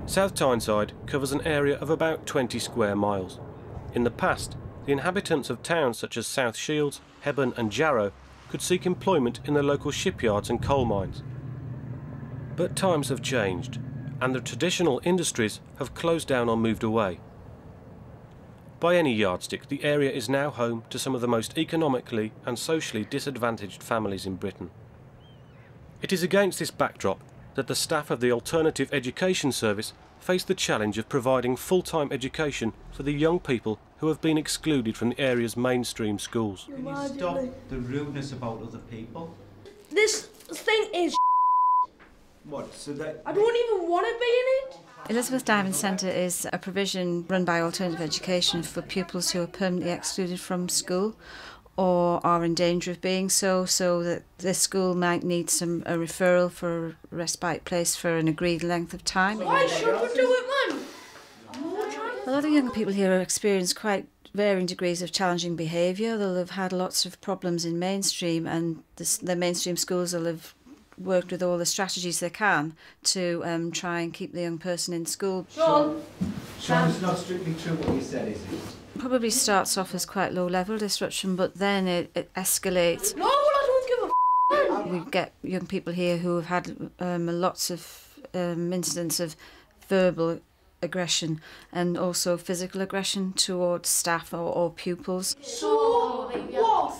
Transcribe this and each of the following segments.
South Tyneside covers an area of about 20 square miles. In the past, the inhabitants of towns such as South Shields, Hebburn and Jarrow could seek employment in the local shipyards and coal mines. But times have changed, and the traditional industries have closed down or moved away. By any yardstick, the area is now home to some of the most economically and socially disadvantaged families in Britain. It is against this backdrop that the staff of the Alternative Education Service face the challenge of providing full-time education for the young people who have been excluded from the area's mainstream schools. Can you stop the rudeness about other people? This thing is What? So that I don't even want to be in it. Elizabeth Diamond Centre is a provision run by Alternative Education for pupils who are permanently excluded from school or are in danger of being so that the school might need a referral for a respite place for an agreed length of time. Why should we do it, man? A lot of young people here experience quite varying degrees of challenging behaviour. They'll have had lots of problems in mainstream, and the mainstream schools will have worked with all the strategies they can to try and keep the young person in school. Sean, it's not strictly true what you said, is it? Probably starts off as quite low level disruption, but then it escalates. No, well, I don't give a We get young people here who have had lots of incidents of verbal aggression and also physical aggression towards staff or pupils. So what?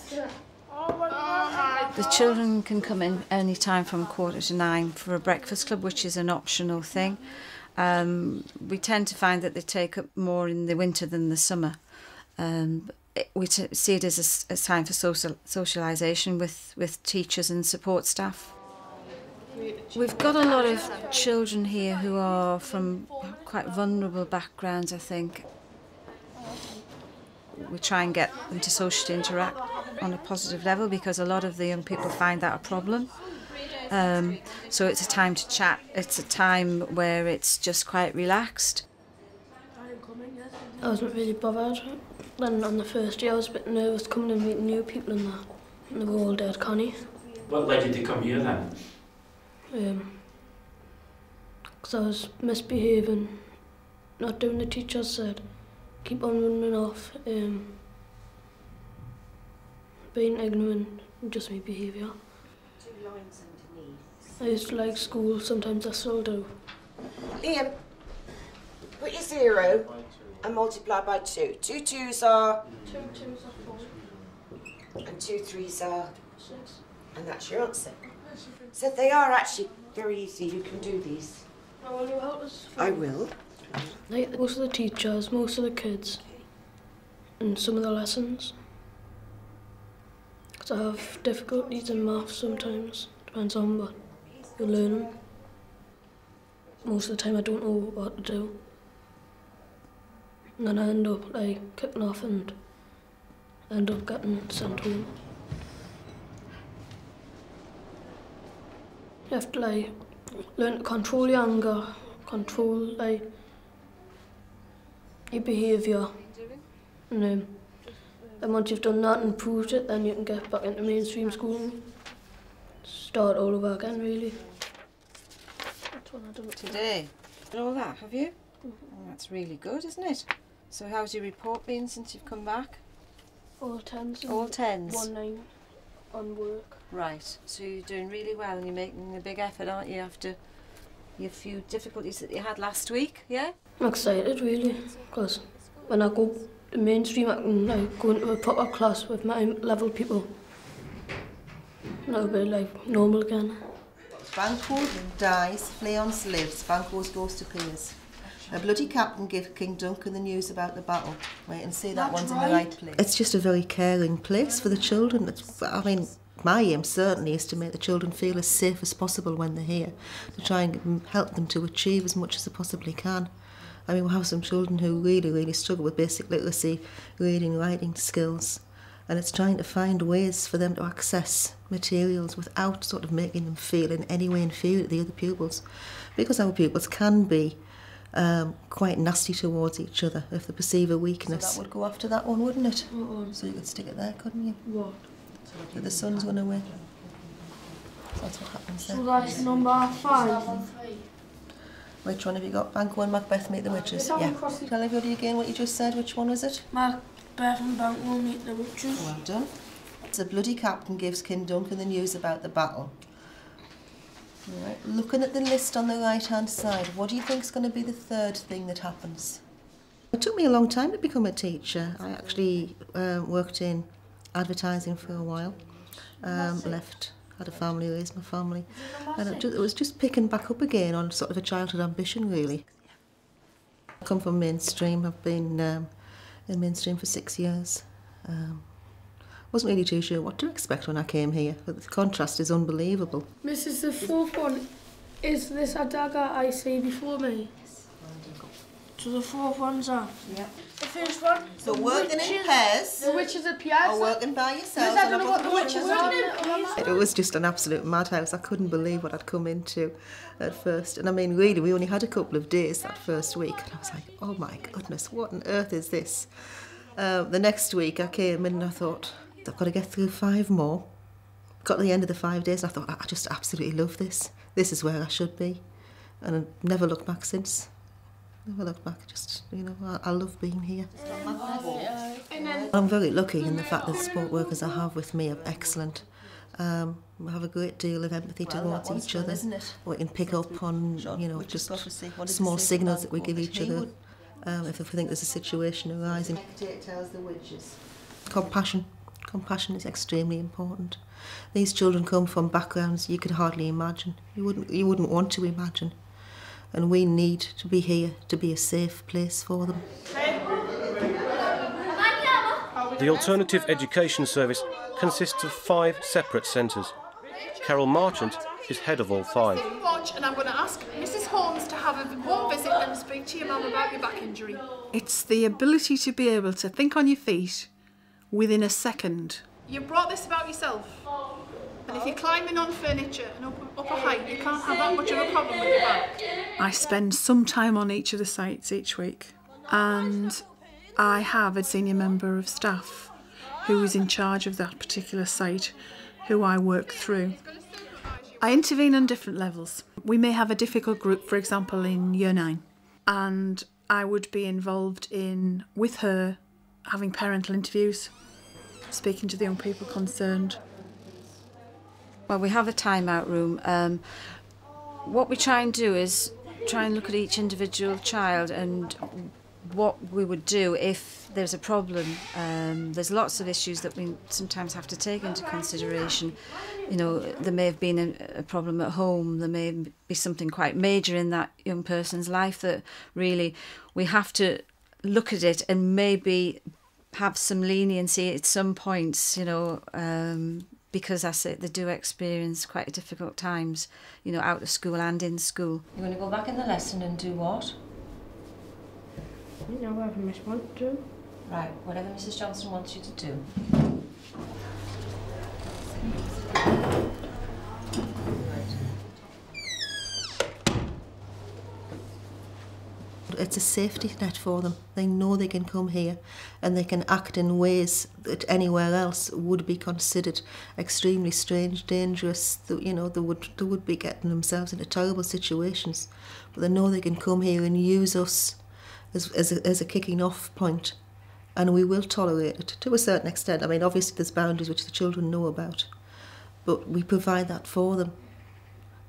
The children can come in any time from 8:45 for a breakfast club, which is an optional thing. We tend to find that they take up more in the winter than the summer. We see it as a time for socialisation with teachers and support staff. We've got a lot of children here who are from quite vulnerable backgrounds, I think. We try and get them to socially interact on a positive level because a lot of the young people find that a problem. So it's a time to chat. It's a time where it's just quite relaxed. I wasn't really bothered. Then on the first day I was a bit nervous coming and meeting new people and that. And they were all dead canny. What led you to come here then? Because I was misbehaving, not doing the teacher said, keep on running off, being ignorant, and just my behaviour. I used to like school, sometimes I still do. Liam, put your 0 and multiply by 2. 2 2s are... 2 2s are 4. And 2 3s are... 6. And that's your answer. So they are actually very easy. You can do these. Now will you help us? I will. Like most of the teachers, most of the kids, and some of the lessons. Because I have difficulties in maths sometimes, depends on what you're learning. Most of the time I don't know what to do. And then I end up like kicking off and end up getting sent home. You have to like learn to control your anger, control like your behaviour. And once you've done that and improved it, then you can get back into mainstream school and start all over again, really. That's what I do. Today? And all that, have you? Oh, that's really good, isn't it? So how's your report been since you've come back? All 10s. All 10s? 1 9 on work. Right, so you're doing really well and you're making a big effort, aren't you, after your few difficulties that you had last week, yeah? I'm excited, really, because when I go to mainstream, I can like, go into a proper class with my level people. And it'll be like normal again. Banquo dies, Fleance lives, Banquo's ghost appears. A bloody captain gave King Duncan the news about the battle. Wait and see that one's in the right place. It's just a very caring place for the children. I mean, my aim certainly is to make the children feel as safe as possible when they're here, to try and help them to achieve as much as they possibly can. I mean, we have some children who really struggle with basic literacy, reading, writing skills, and it's trying to find ways for them to access materials without sort of making them feel in any way inferior to the other pupils, because our pupils can be quite nasty towards each other if they perceive a weakness. So that would go after that one, wouldn't it? So you could stick it there, couldn't you? What? That the sun's run away. So that's what happens there. So that's number 5. Which one have you got? Banquo and Macbeth Meet the Witches? Yeah. Tell everybody again what you just said. Which one was it? Macbeth and Banquo Meet the Witches. Well done. The bloody captain gives King Duncan the news about the battle. Right. Looking at the list on the right-hand side, what do you think is going to be the third thing that happens? It took me a long time to become a teacher. I actually worked in advertising for a while. Left, had a family, raised my family. And it was just picking back up again on sort of a childhood ambition, really. I come from mainstream. I've been in mainstream for 6 years. Wasn't really too sure what to expect when I came here, but the contrast is unbelievable. Mrs. The fourth one, is this a dagger I see before me? So the fourth one's are? Yeah. The first one? So working in pairs. The witches appear. Or working by yourself. I don't know what the witches are. It was just an absolute madhouse. I couldn't believe what I'd come into at first. And I mean, really, we only had a couple of days that first week. And I was like, oh my goodness, what on earth is this? The next week I came in and I thought, I've got to get through 5 more. Got to the end of the 5 days and I thought, I just absolutely love this. This is where I should be. And I've never looked back since. Never looked back, just, you know, I love being here. I'm very lucky in the fact that the sport workers I have with me are excellent. We have a great deal of empathy towards each other. We can pick up on, you know, just small signals that we give each other if we think there's a situation arising. Compassion. Compassion is extremely important. These children come from backgrounds you could hardly imagine. You wouldn't want to imagine. And we need to be here to be a safe place for them. The Alternative Education Service consists of 5 separate centres. Carol Marchant is head of all 5. And I'm going to ask Mrs. Holmes to have a home visit and speak to your mum about your back injury. It's the ability to be able to think on your feet within a second. You brought this about yourself. And if you're climbing on furniture and up a height, you can't have that much of a problem with your back. I spend some time on each of the sites each week, and I have a senior member of staff who is in charge of that particular site, who I work through. I intervene on different levels. We may have a difficult group, for example, in Year 9, and I would be involved in, with her, having parental interviews, speaking to the young people concerned. Well, we have a timeout room. What we try and do is try and look at each individual child and what we would do if there's a problem. There's lots of issues that we sometimes have to take into consideration. You know, there may have been a problem at home, there may be something quite major in that young person's life that really we have to look at it and maybe have some leniency at some points, you know, because I say they do experience quite difficult times, you know, out of school and in school. You're going to go back in the lesson and do what? You know, whatever Miss wants to do. Right, whatever Mrs. Johnson wants you to do. It's a safety net for them. They know they can come here and they can act in ways that anywhere else would be considered extremely strange, dangerous. You know, they would be getting themselves into terrible situations. But they know they can come here and use us as a kicking off point. And we will tolerate it to a certain extent. I mean, obviously there's boundaries which the children know about. But we provide that for them,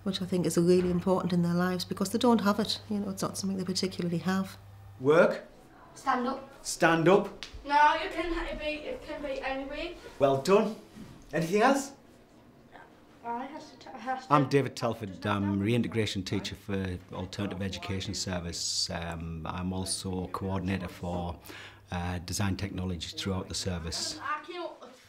which I think is really important in their lives because they don't have it. You know, it's not something they particularly have. Work. Stand up. Stand up. No, it can be anyway. Well done. Anything else? I'm David Telford. I'm reintegration teacher for Alternative Education Service. I'm also coordinator for design technology throughout the service.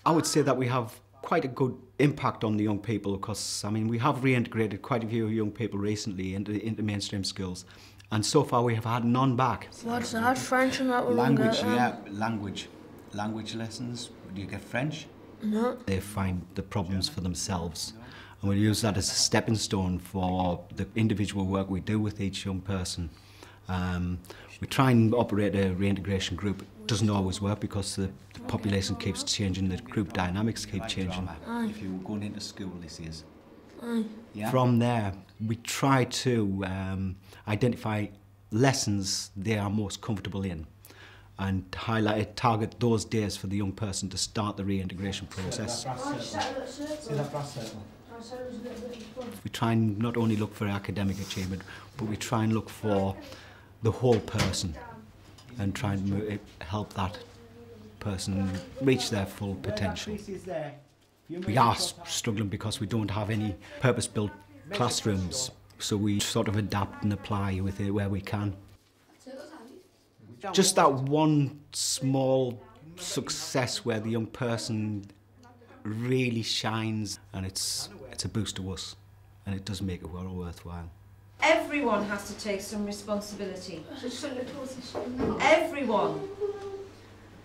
I would say that we have quite a good impact on the young people because, I mean, we have reintegrated quite a few young people recently into mainstream schools, and so far we have had none back. What's that? French and that will language, yeah, language lessons. Do you get French? No. They find the problems for themselves, and we use that as a stepping stone for the individual work we do with each young person. We try and operate a reintegration group. It doesn't always work because the population keeps changing, the group dynamics keep changing. If you were going into school this is, Yeah. From there, we try to identify lessons they are most comfortable in and target those days for the young person to start the reintegration process. We try and not only look for academic achievement, but we try and look for the whole person and try and help that person reach their full potential. We are struggling because we don't have any purpose-built classrooms, so we sort of adapt and apply with it where we can. Just that one small success where the young person really shines, and it's a boost to us, and it does make it well worthwhile. Everyone has to take some responsibility. Everyone.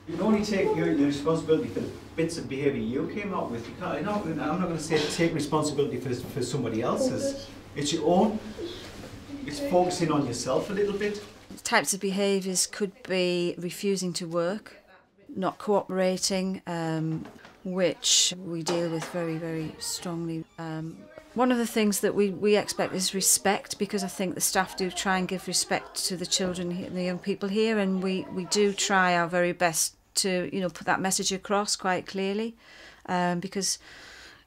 You can only take your responsibility for the bits of behaviour you came up with. You can't, I'm not going to say take responsibility for somebody else's. It's your own. It's focusing on yourself a little bit. Types of behaviours could be refusing to work, not cooperating, which we deal with very, very strongly. One of the things that we expect is respect, because I think the staff do try and give respect to the children and the young people here, and we do try our very best to put that message across quite clearly, because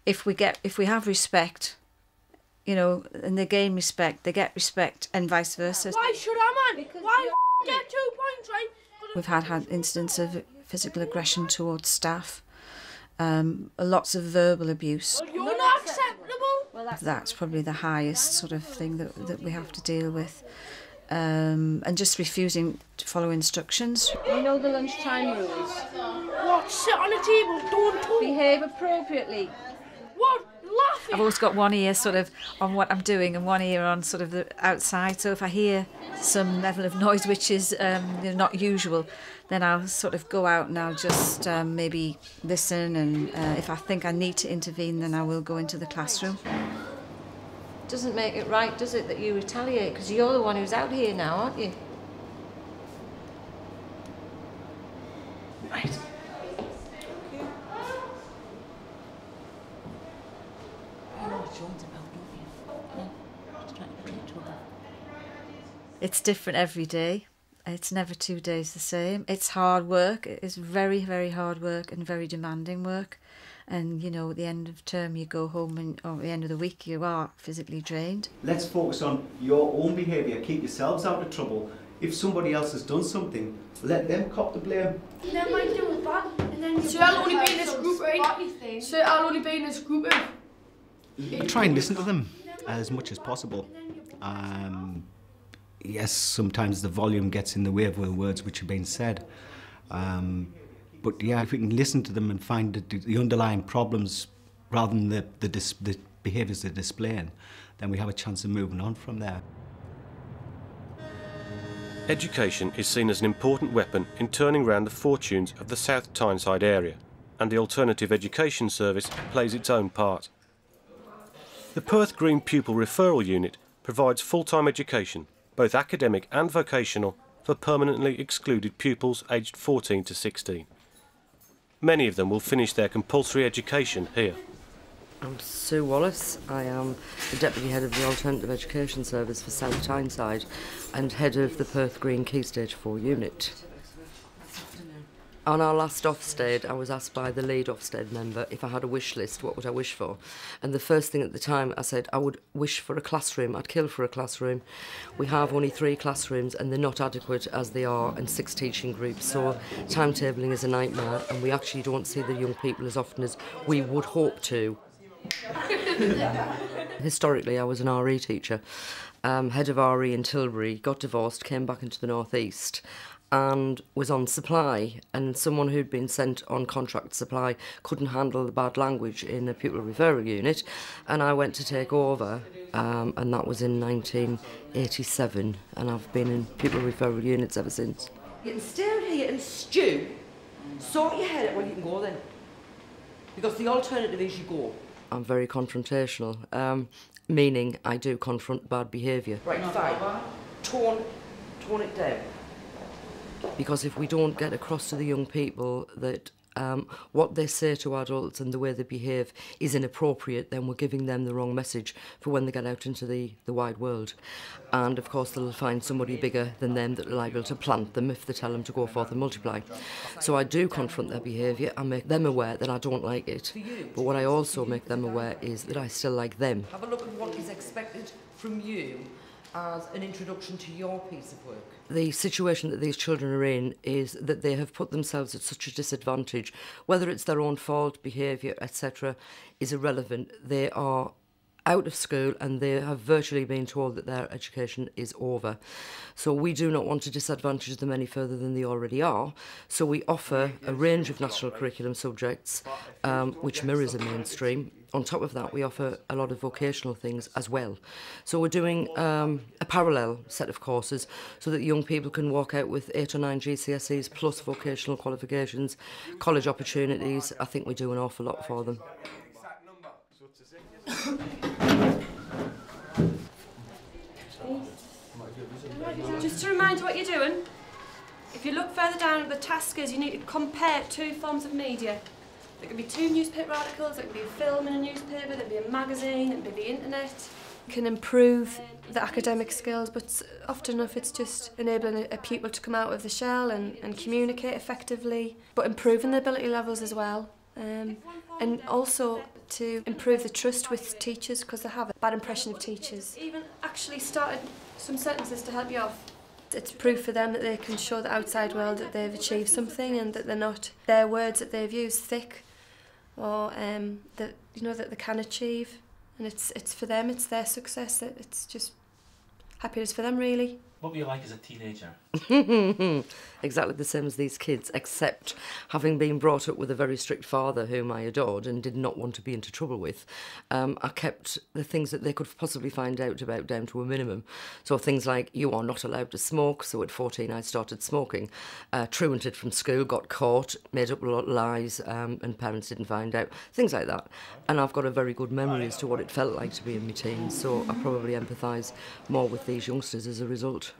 if we have respect, and they gain respect, they get respect, and vice versa. Why should I, man? Why get 2 points, right? We've had incidents of physical aggression towards staff, lots of verbal abuse. You're not acceptable. That's probably the highest sort of thing that we have to deal with. And just refusing to follow instructions. You know the lunchtime rules. What? Sit on a table, don't talk. Behave appropriately. What? Laughing. I've always got one ear sort of on what I'm doing and one ear on sort of the outside. So if I hear some level of noise which is not usual, then I'll sort of go out and I'll just maybe listen, and if I think I need to intervene, then I will go into the classroom. Doesn't make it right, does it, that you retaliate? Because you're the one who's out here now, aren't you? Right. It's different every day. It's never 2 days the same. It's hard work. It's very, very hard work and very demanding work. And, at the end of term, you go home or at the end of the week, you are physically drained. Let's focus on your own behaviour. Keep yourselves out of trouble. If somebody else has done something, let them cop the blame. And then might do it bad. And then so I'll only be in this group, right? So I'll only be in this group. I try and listen to them as much as possible. Yes, sometimes the volume gets in the way of the words which are being said. But yeah, if we can listen to them and find the underlying problems rather than the behaviours they're displaying, then we have a chance of moving on from there. Education is seen as an important weapon in turning round the fortunes of the South Tyneside area, and the Alternative Education Service plays its own part. The Perth Green Pupil Referral Unit provides full-time education, both academic and vocational, for permanently excluded pupils aged 14 to 16. Many of them will finish their compulsory education here. I'm Sue Wallace. I am the Deputy Head of the Alternative Education Service for South Tyneside and Head of the Perth Green Key Stage 4 unit. On our last Ofsted, I was asked by the lead Ofsted member if I had a wish list, what would I wish for? And the first thing at the time I said I would wish for a classroom. I'd kill for a classroom. We have only 3 classrooms and they're not adequate as they are, and 6 teaching groups. So timetabling is a nightmare, and we actually don't see the young people as often as we would hope to. Historically, I was an RE teacher, head of RE in Tilbury, got divorced, came back into the North East, and was on supply, and someone who'd been sent on contract supply couldn't handle the bad language in a pupil referral unit, and I went to take over, and that was in 1987, and I've been in pupil referral units ever since. You can stay here and stew, sort your head out, well you can go then, because the alternative is you go. I'm very confrontational, meaning I do confront bad behaviour. Right, fine. Tone it down. Because if we don't get across to the young people that what they say to adults and the way they behave is inappropriate, then we're giving them the wrong message for when they get out into the wide world. And of course they'll find somebody bigger than them that are liable to plant them if they tell them to go forth and multiply. So I do confront their behaviour and make them aware that I don't like it. But what I also make them aware is that I still like them. Have a look at what is expected from you as an introduction to your piece of work. The situation that these children are in is that they have put themselves at such a disadvantage. Whether it's their own fault, behaviour, etc., is irrelevant. They are out of school and they have virtually been told that their education is over. So we do not want to disadvantage them any further than they already are. So we offer a range of national curriculum subjects which mirrors a mainstream. On top of that, we offer a lot of vocational things as well. So we're doing a parallel set of courses so that young people can walk out with 8 or 9 GCSEs plus vocational qualifications, college opportunities. I think we do an awful lot for them. Just to remind you what you're doing, if you look further down at the taskers, you need to compare 2 forms of media. There can be 2 newspaper articles, there can be a film in a newspaper, there can be a magazine, there can be the internet. You can improve the academic skills, but often enough it's just enabling a pupil to come out of the shell and communicate effectively, but improving the ability levels as well. And also to improve the trust with teachers, because they have a bad impression of teachers. Even actually started some sentences to help you off. It's proof for them that they can show the outside world that they've achieved something and that they're not their words that they've used thick, or that that they can achieve. And it's for them, it's their success. It's just happiness for them, really. What were you like as a teenager? Exactly the same as these kids, except having been brought up with a very strict father whom I adored and did not want to be into trouble with, I kept the things that they could possibly find out about down to a minimum. So things like, you are not allowed to smoke. So at 14 I started smoking, truanted from school, got caught, made up a lot of lies, and parents didn't find out, things like that. And I've got a very good memory as to what it felt like to be in my teens, so I probably empathise more with these youngsters as a result.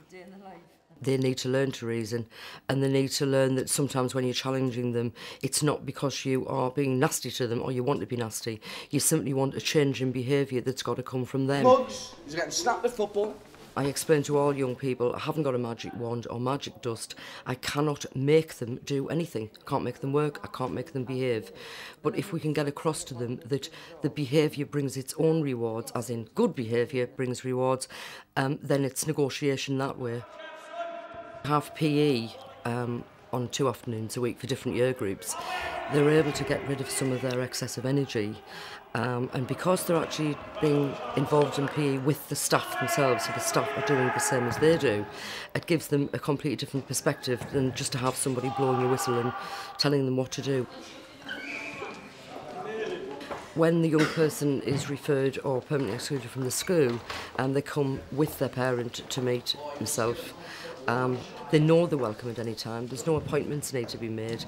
They need to learn to reason, and they need to learn that sometimes when you're challenging them, it's not because you are being nasty to them or you want to be nasty. You simply want a change in behaviour that's got to come from them. Mugs, he's getting snapped at football. I explain to all young people, I haven't got a magic wand or magic dust. I cannot make them do anything. I can't make them work, I can't make them behave. But if we can get across to them that the behaviour brings its own rewards, as in good behaviour brings rewards, then it's negotiation that way. Have PE on 2 afternoons a week for different year groups. They're able to get rid of some of their excessive energy, and because they're actually being involved in PE with the staff themselves, so the staff are doing the same as they do, it gives them a completely different perspective than just to have somebody blowing your whistle and telling them what to do. When the young person is referred or permanently excluded from the school, they come with their parent to meet myself. They know they're welcome at any time, there's no appointments need to be made,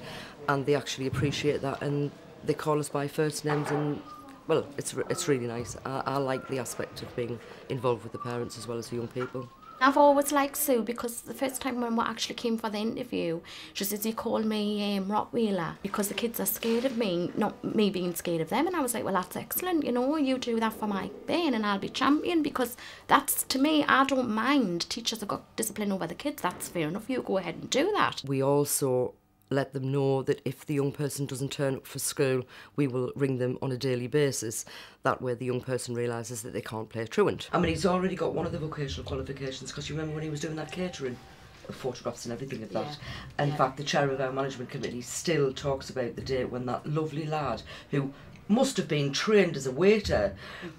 and they actually appreciate that, and they call us by first names, and well, it's really nice. I like the aspect of being involved with the parents as well as the young people. I've always liked Sue because the first time when we actually came for the interview, she says, "You called me Rottweiler because the kids are scared of me, not me being scared of them." And I was like, well, that's excellent, you do that for my thing and I'll be champion, because that's, to me, I don't mind. Teachers have got discipline over the kids, that's fair enough, you go ahead and do that. We also let them know that if the young person doesn't turn up for school, we will ring them on a daily basis. That way the young person realises that they can't play truant. I mean, he's already got one of the vocational qualifications, because you remember when he was doing that catering, the photographs and everything of that. Yeah. In fact, the chair of our management committee still talks about the day when that lovely lad, who must have been trained as a waiter,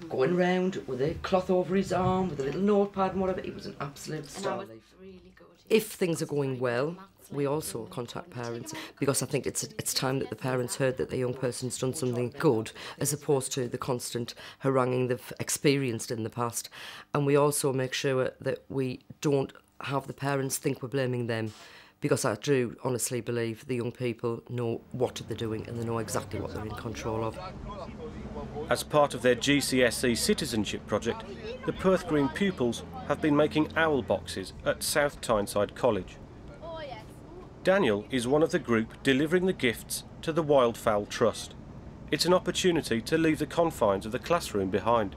going round with a cloth over his arm, with a little notepad and whatever, he was an absolute star. If things are going well, we also contact parents, because I think it's time that the parents heard that the young person's done something good, as opposed to the constant haranguing they've experienced in the past. And we also make sure that we don't have the parents think we're blaming them, because I do honestly believe the young people know what they're doing and they know exactly what they're in control of. As part of their GCSE citizenship project, the Perth Green pupils have been making owl boxes at South Tyneside College. Daniel is one of the group delivering the gifts to the Wildfowl Trust. It's an opportunity to leave the confines of the classroom behind.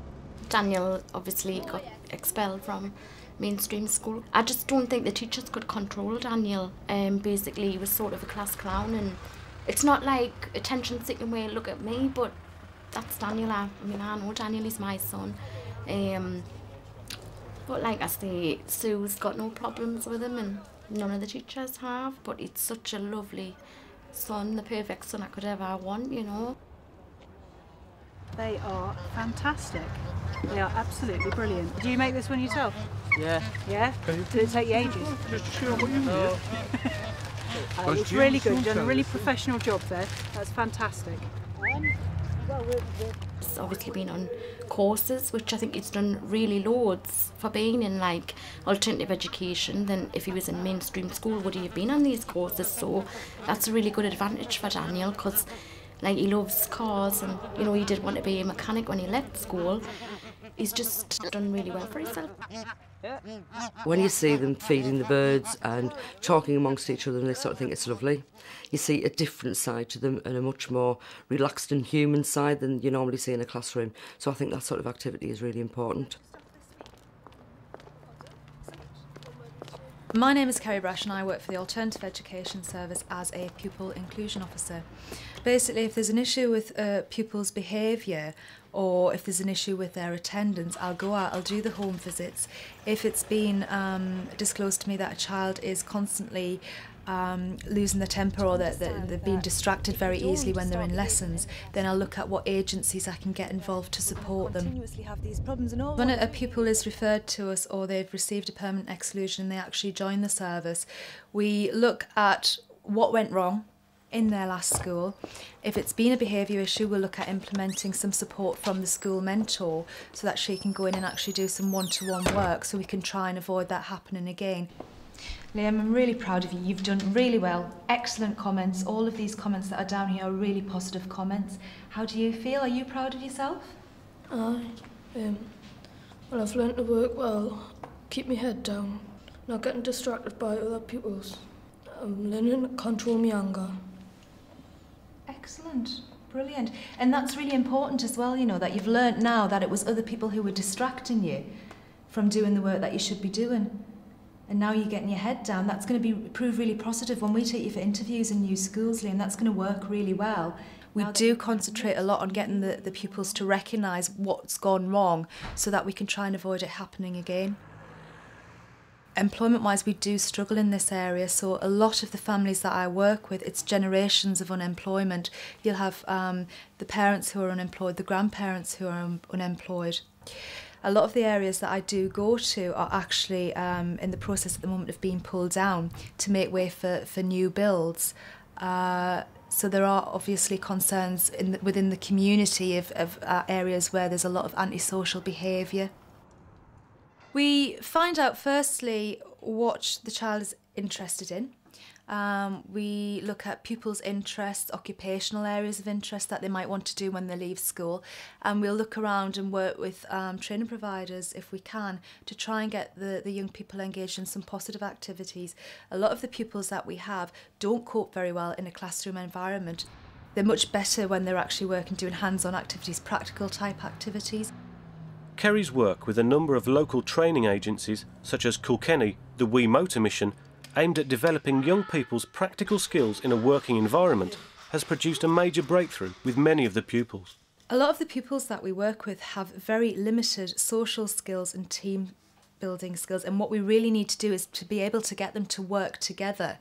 Daniel obviously got expelled from mainstream school. I just don't think the teachers could control Daniel. Basically, he was sort of a class clown, and it's not like attention-seeking way, look at me, but that's Daniel. I mean, I know Daniel is my son. But like I say, Sue's got no problems with him, and none of the teachers have. But it's such a lovely son, the perfect son I could ever want, you know. They are fantastic. They are absolutely brilliant. Do you make this one yourself? Yeah. Yeah? Did it take you ages? Just show what you did. It's really good. You've done a really professional job there. That's fantastic. He's obviously been on courses, which I think he's done really loads for being in like alternative education. Then if he was in mainstream school, would he have been on these courses? So that's a really good advantage for Daniel, because like he loves cars, and you know, he did want to be a mechanic when he left school. He's just done really well for himself. When you see them feeding the birds and talking amongst each other and this sort of thing, it's lovely. You see a different side to them and a much more relaxed and human side than you normally see in a classroom. So I think that sort of activity is really important. My name is Kerry Brash and I work for the Alternative Education Service as a Pupil Inclusion Officer. Basically, if there's an issue with a pupil's behaviour or if there's an issue with their attendance, I'll go out, I'll do the home visits. If it's been disclosed to me that a child is constantly losing their temper or that they're being distracted very easily when they're in lessons, then I'll look at what agencies I can get involved to support them. When a pupil is referred to us or they've received a permanent exclusion and they actually join the service, we look at what went wrong in their last school. If it's been a behaviour issue, we'll look at implementing some support from the school mentor so that she can go in and actually do some one-to-one work so we can try and avoid that happening again. Liam, I'm really proud of you. You've done really well. Excellent comments. All of these comments that are down here are really positive comments. How do you feel? Are you proud of yourself? Well, I've learned to work well, keep my head down, not getting distracted by other pupils. I'm learning to control my anger. Excellent. Brilliant. And that's really important as well, you know, that you've learnt now that it was other people who were distracting you from doing the work that you should be doing. And now you're getting your head down. That's going to prove really positive when we take you for interviews in new schools, Liam. That's going to work really well. We do concentrate a lot on getting the pupils to recognise what's gone wrong so that we can try and avoid it happening again. Employment-wise, we do struggle in this area, so a lot of the families that I work with, it's generations of unemployment. You'll have the parents who are unemployed, the grandparents who are unemployed. A lot of the areas that I do go to are actually in the process at the moment of being pulled down to make way for new builds. So there are obviously concerns within the community of areas where there's a lot of antisocial behaviour. We find out firstly what the child is interested in. We look at pupils' interests, occupational areas of interest that they might want to do when they leave school, and we'll look around and work with training providers if we can to try and get the young people engaged in some positive activities. A lot of the pupils that we have don't cope very well in a classroom environment. They're much better when they're actually working doing hands-on activities, practical type activities. Kerry's work with a number of local training agencies such as Kilkenny, the We Motor Mission, aimed at developing young people's practical skills in a working environment, has produced a major breakthrough with many of the pupils. A lot of the pupils that we work with have very limited social skills and team building skills, and what we really need to do is to be able to get them to work together.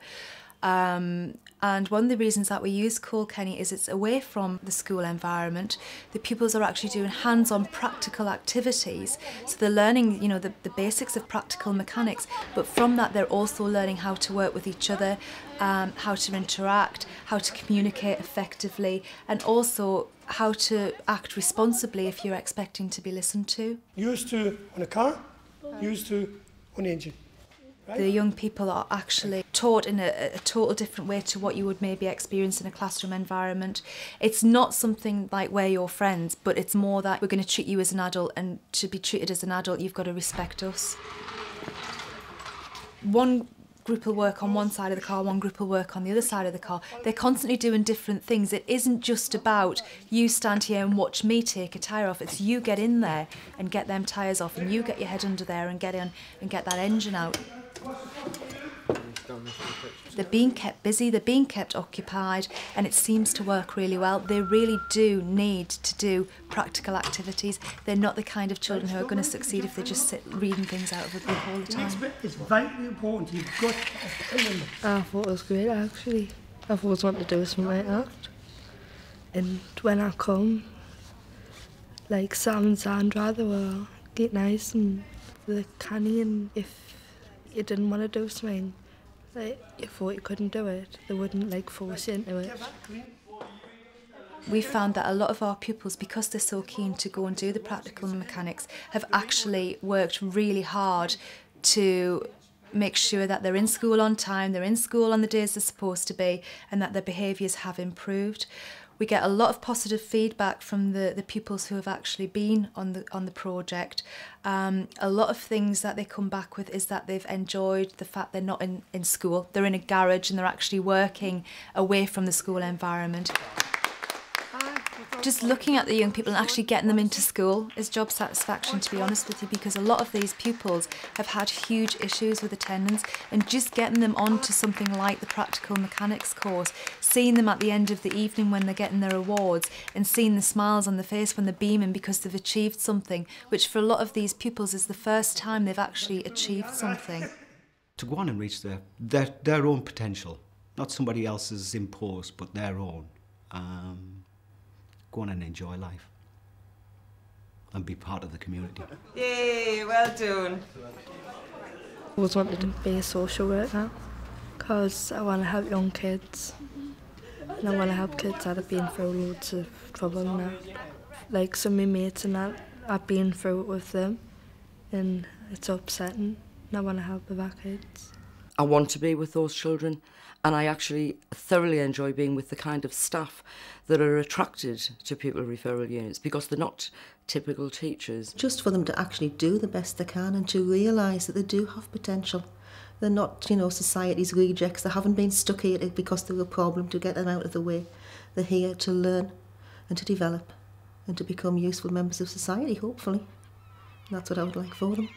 And one of the reasons that we use Kilkenny is it's away from the school environment. The pupils are actually doing hands-on practical activities. So they're learning, you know, the basics of practical mechanics, but from that they're also learning how to work with each other, how to interact, how to communicate effectively, and also how to act responsibly if you're expecting to be listened to. Used to on a car, used to on engine. Right. The young people are actually taught in a total different way to what you would maybe experience in a classroom environment. It's not something like we're your friends, but it's more that we're going to treat you as an adult, and to be treated as an adult, you've got to respect us. One group will work on one side of the car, one group will work on the other side of the car. They're constantly doing different things. It isn't just about you stand here and watch me take a tyre off. It's you get in there and get them tyres off, and you get your head under there and get in and get that engine out. They're being kept busy, they're being kept occupied, and it seems to work really well. They really do need to do practical activities. They're not the kind of children who are going to succeed if they just sit reading things out of a book all the time. It's vitally important. You've got I thought it was great, actually. I've always wanted to do something like that. And when I come, like Sam and Sandra, they were get nice and they're canny, and if you didn't want to do something, like you thought you couldn't do it, they wouldn't like force you into it. We found that a lot of our pupils, because they're so keen to go and do the practical mechanics, have actually worked really hard to make sure that they're in school on time, they're in school on the days they're supposed to be, and that their behaviours have improved. We get a lot of positive feedback from the pupils who have actually been on the project. A lot of things that they come back with is that they've enjoyed the fact they're not in school. They're in a garage and they're actually working away from the school environment. Just looking at the young people and actually getting them into school is job satisfaction, to be honest with you, because a lot of these pupils have had huge issues with attendance, and just getting them onto something like the practical mechanics course, seeing them at the end of the evening when they're getting their awards and seeing the smiles on their face when they're beaming because they've achieved something, which for a lot of these pupils is the first time they've actually achieved something. To go on and reach their own potential, not somebody else's imposed, but their own. Go on and enjoy life and be part of the community. Yay, well done. I always wanted to be a social worker because I want to help young kids, and I want to help kids that have been through loads of trouble and that. Like some of my mates and that, I've been through it with them and it's upsetting, and I want to help with our kids. I want to be with those children, and I actually thoroughly enjoy being with the kind of staff that are attracted to pupil referral units, because they're not typical teachers. Just for them to actually do the best they can and to realise that they do have potential. They're not, you know, society's rejects. They haven't been stuck here because they're a problem to get them out of the way. They're here to learn and to develop and to become useful members of society, hopefully. And that's what I would like for them.